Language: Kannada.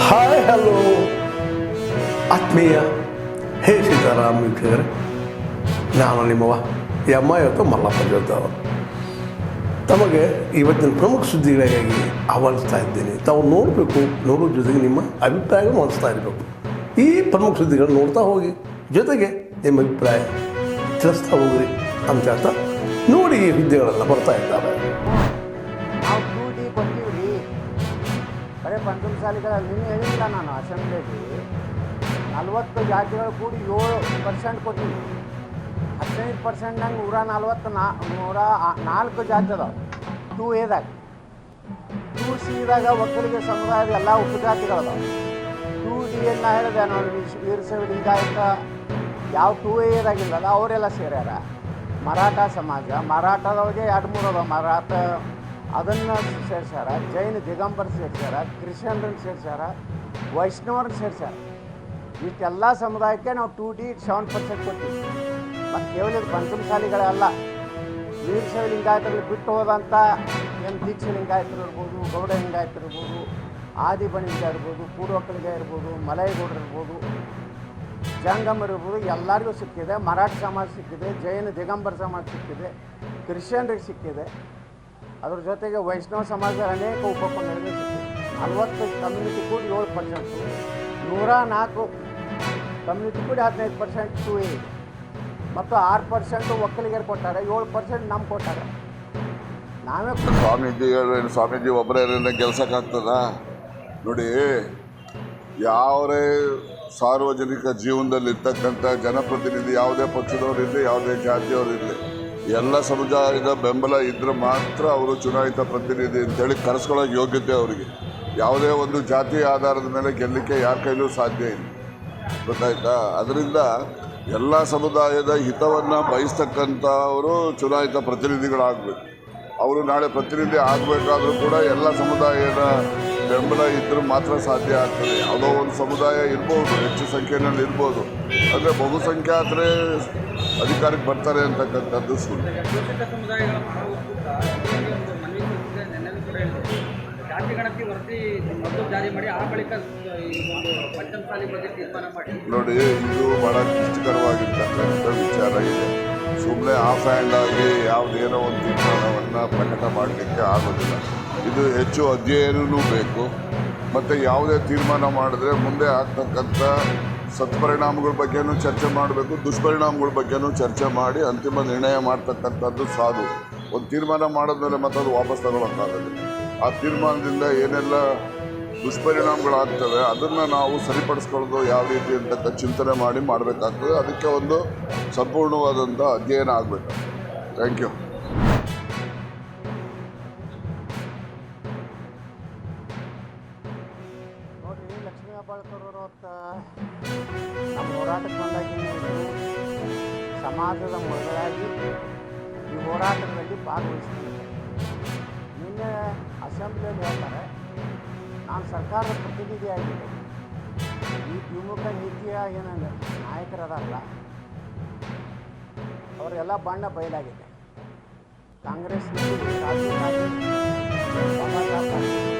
ಹಾಯ್ ಹಲೋ ಆತ್ಮೀಯ ಹೇ ಸೀತಾರಾಮ್ ವೀಕ್ಷಕರೇ, ನಾನು ನಿಮ್ಮವ ಇವತ್ತು ಮಲ್ಲಪ್ಪ ಜೋತಾವ ತಮಗೆ ಇವತ್ತಿನ ಪ್ರಮುಖ ಸುದ್ದಿಗಳಿಗಾಗಿ ಆಹ್ವಾನಿಸ್ತಾ ಇದ್ದೇನೆ. ತಾವು ನೋಡಬೇಕು, ನೋಡೋ ಜೊತೆಗೆ ನಿಮ್ಮ ಅಭಿಪ್ರಾಯ ಮಾಡಿಸ್ತಾ ಇರಬೇಕು. ಈ ಪ್ರಮುಖ ಸುದ್ದಿಗಳು ನೋಡ್ತಾ ಹೋಗಿ, ಜೊತೆಗೆ ನಿಮ್ಮ ಅಭಿಪ್ರಾಯ ತಿಳಿಸ್ತಾ ಹೋಗ್ರಿ ಅಂತ ಹೇಳ್ತಾ ನೋಡಿ ಈ ಹುದ್ದೆಗಳೆಲ್ಲ ಬರ್ತಾ ಇದ್ದಾವೆ. ನಾವು 2D ಕೊಟ್ಟಿವಿ ರೀ. ಬರೀ ಪಂಚಮಸಾಲಿಗಳಲ್ಲಿ ನಿನ್ನೆ ಹೇಳಿಲ್ಲ ನಾನು ಅಸೆಂಬ್ಲಿಯಲ್ಲಿ 40 ಜಾತಿಗಳು ಕೂಡಿ 7% ಕೊಟ್ಟಿವಿ. 15%ನಾಗ 104 ಜಾತಿ ಅದಾವೆ 2Aದಾಗ. 2Cದಾಗ ಒಕ್ಕಲಿಗ ಸಮುದಾಯದ ಎಲ್ಲ ಉಪಜಾತಿಗಳದಾವೆ. 2D ಹೇಳಿದೆ ನೋಡಿ, ವೀರಶೈವ ಲಿಂಗಾಯತ ಯಾವ 2Aದಾಗಿಲ್ಲಲ್ಲ ಅವರೆಲ್ಲ ಸೇರ್ಯಾರ. ಮರಾಠ ಸಮಾಜ, ಮರಾಠದವ್ರಿಗೆ 2-3 ಅದಾವೆ. ಮರಾಠ ಅದನ್ನು ಸೇರ್ಸ್ಯಾರ, ಜೈನ ದಿಗಂಬರ್ ಸೇರ್ಸ್ಯಾರ, ಕ್ರಿಶ್ಚಿಯನ್ರನ್ನ ಸೇರ್ಸ್ಯಾರ, ವೈಷ್ಣವ್ರನ್ನ ಸೇರ್ಸ್ಯಾರ. ಇಷ್ಟೆಲ್ಲ ಸಮುದಾಯಕ್ಕೆ ನಾವು 2D 7% ಕೊಡ್ತೀವಿ. ಮತ್ತು ಕೇವಲ ಇದು ಪಂಚಮಸಾಲಿಗಳಲ್ಲ, ವೀರಶೈವ ಲಿಂಗಾಯತರಲ್ಲಿ ಬಿಟ್ಟು ಹೋದಂಥ ಏನು ದೀಕ್ಷೆ ಲಿಂಗಾಯತರು ಇರ್ಬೋದು, ಗೌಡ ಲಿಂಗಾಯತರು ಇರ್ಬೋದು, ಆದಿ ಬಣಿಗ ಇರ್ಬೋದು, ಪೂರ್ವಕಲಿಗ ಇರ್ಬೋದು, ಮಲೈಗೌಡರು ಇರ್ಬೋದು, ಜಂಗಮರು ಇರ್ಬೋದು, ಎಲ್ಲರಿಗೂ ಸಿಕ್ಕಿದೆ. ಮರಾಠ ಸಮಾಜ ಸಿಕ್ಕಿದೆ, ಜೈನ ದಿಗಂಬರ ಸಮಾಜ ಸಿಕ್ಕಿದೆ, ಕ್ರಿಶ್ಚಿಯನ್ರಿಗೆ ಸಿಕ್ಕಿದೆ. ಅದ್ರ ಜೊತೆಗೆ ವೈಷ್ಣವ ಸಮಾಜದ ಅನೇಕ ಉಪಪಂಗಡಗಳು ಸಿಕ್ಕಿದೆ. 40 ಕಮ್ಯುನಿಟಿ ಕೂಡಿ 7%, 104 ಕಮ್ಯುನಿಟಿ ಕೂಡಿ 15% 2A ಮತ್ತು 6% ಒಕ್ಕಲಿಗರು ಕೊಟ್ಟಾರೆ, 7% ನಮ್ಗೆ ಕೊಟ್ಟಾರೆ. ನಾವೇ ಸ್ವಾಮೀಜಿ ಒಬ್ಬರೇ ಗೆಲ್ಸೋಕ್ಕಾಗ್ತದ? ನೋಡಿ, ಯಾವುದೇ ಸಾರ್ವಜನಿಕ ಜೀವನದಲ್ಲಿ ಇರ್ತಕ್ಕಂಥ ಜನಪ್ರತಿನಿಧಿ ಯಾವುದೇ ಪಕ್ಷದವರಿರಲಿ, ಯಾವುದೇ ಜಾತಿಯವರಿರಲಿ, ಎಲ್ಲ ಸಮುದಾಯದ ಬೆಂಬಲ ಇದ್ದರೆ ಮಾತ್ರ ಅವರು ಚುನಾಯಿತ ಪ್ರತಿನಿಧಿ ಅಂತೇಳಿ ಕರೆಸ್ಕೊಳ್ಳೋ ಯೋಗ್ಯತೆ ಅವರಿಗೆ. ಯಾವುದೇ ಒಂದು ಜಾತಿ ಆಧಾರದ ಮೇಲೆ ಗೆಲ್ಲಲಿಕ್ಕೆ ಯಾರ ಕೈಲೂ ಸಾಧ್ಯ ಇಲ್ಲ, ಗೊತ್ತಾಯ್ತಾ? ಅದರಿಂದ ಎಲ್ಲ ಸಮುದಾಯದ ಹಿತವನ್ನು ಬಯಸ್ತಕ್ಕಂಥವರು ಚುನಾಯಿತ ಪ್ರತಿನಿಧಿಗಳಾಗಬೇಕು. ಅವರು ನಾಳೆ ಪ್ರತಿನಿಧಿ ಆಗಬೇಕಾದ್ರೂ ಕೂಡ ಎಲ್ಲ ಸಮುದಾಯದ ಬೆಂಬಲ ಇದ್ದರೂ ಮಾತ್ರ ಸಾಧ್ಯ ಆಗ್ತದೆ. ಯಾವುದೋ ಒಂದು ಸಮುದಾಯ ಇರ್ಬೋದು, ಹೆಚ್ಚು ಸಂಖ್ಯೆಯಲ್ಲಿ ಇರ್ಬೋದು, ಅಂದರೆ ಬಹುಸಂಖ್ಯಾತರೇ ಅಧಿಕಾರಕ್ಕೆ ಬರ್ತಾರೆ ಅಂತಕ್ಕಂಥದ್ದು ಸುಳ್ಳು. ನೋಡಿ, ಇದು ಭಾಳ ಕ್ಲಿಷ್ಟಕರವಾಗಿರ್ತಕ್ಕಂಥ ವಿಚಾರ ಇದೆ. ಸುಮ್ಮನೆ ಆಫ್ ಹ್ಯಾಂಡ್ ಆಗಿ ಯಾವುದೇನೋ ಒಂದು ತೀರ್ಮಾನವನ್ನು ಪ್ರಕಟ ಮಾಡಲಿಕ್ಕೆ ಆಗೋದಿಲ್ಲ. ಇದು ಹೆಚ್ಚು ಅಧ್ಯಯನವೂ ಬೇಕು. ಮತ್ತು ಯಾವುದೇ ತೀರ್ಮಾನ ಮಾಡಿದ್ರೆ ಮುಂದೆ ಆಗ್ತಕ್ಕಂಥ ಸತ್ಪರಿಣಾಮಗಳ ಬಗ್ಗೆನೂ ಚರ್ಚೆ ಮಾಡಬೇಕು, ದುಷ್ಪರಿಣಾಮಗಳ ಬಗ್ಗೆನೂ ಚರ್ಚೆ ಮಾಡಿ ಅಂತಿಮ ನಿರ್ಣಯ ಮಾಡ್ತಕ್ಕಂಥದ್ದು ಸಾಧು. ಒಂದು ತೀರ್ಮಾನ ಮಾಡಿದ್ಮೇಲೆ ಮತ್ತೆ ಅದು ವಾಪಸ್ ತಗೊಳ್ಳೋಕ್ಕಾಗೋದಿಲ್ಲ. ಆ ತೀರ್ಮಾನದಿಂದ ಏನೆಲ್ಲ ದುಷ್ಪರಿಣಾಮಗಳಾಗ್ತವೆ ಅದನ್ನು ನಾವು ಸರಿಪಡಿಸ್ಕೊಳ್ಳೋದು ಯಾವ ರೀತಿ ಅಂತಕ್ಕ ಚಿಂತನೆ ಮಾಡಿ ಮಾಡಬೇಕಾಗ್ತದೆ. ಅದಕ್ಕೆ ಒಂದು ಸಂಪೂರ್ಣವಾದಂಥ ಅಧ್ಯಯನ ಆಗಬೇಕು. Thank you. ನೋಡಿರಿ, ಲಕ್ಷ್ಮೀ ಹೆಬ್ಬಾಳ್ಕರ್ ಅವತ್ತು ನಮ್ಮ ಹೋರಾಟಕ್ಕೆ ಬಂದಾಗಿ ಸಮಾಜದ ಮೊದಲಾಗಿ ಈ ಹೋರಾಟದಲ್ಲಿ ಭಾಗವಹಿಸ್ತಾರೆ. ನಿನ್ನೆ ಅಸೆಂಬ್ಲಿಯಲ್ಲಿ ಹೇಳ್ತಾರೆ, ನಾನು ಸರ್ಕಾರದ ಪ್ರತಿನಿಧಿಯಾಗಿದ್ದೆ. ಈ ದ್ವಿಮುಖ ನೀತಿಯ ಏನಂದ್ರೆ ನಾಯಕರದಾರಲ್ಲ ಅವರೆಲ್ಲ ಬಣ್ಣ ಬಯಲಾಗಿದೆ. ಕಾಂಗ್ರೆಸ್ ರಾಜ್ಯ ಬಾಬಾ ಸಾಹೇಬ್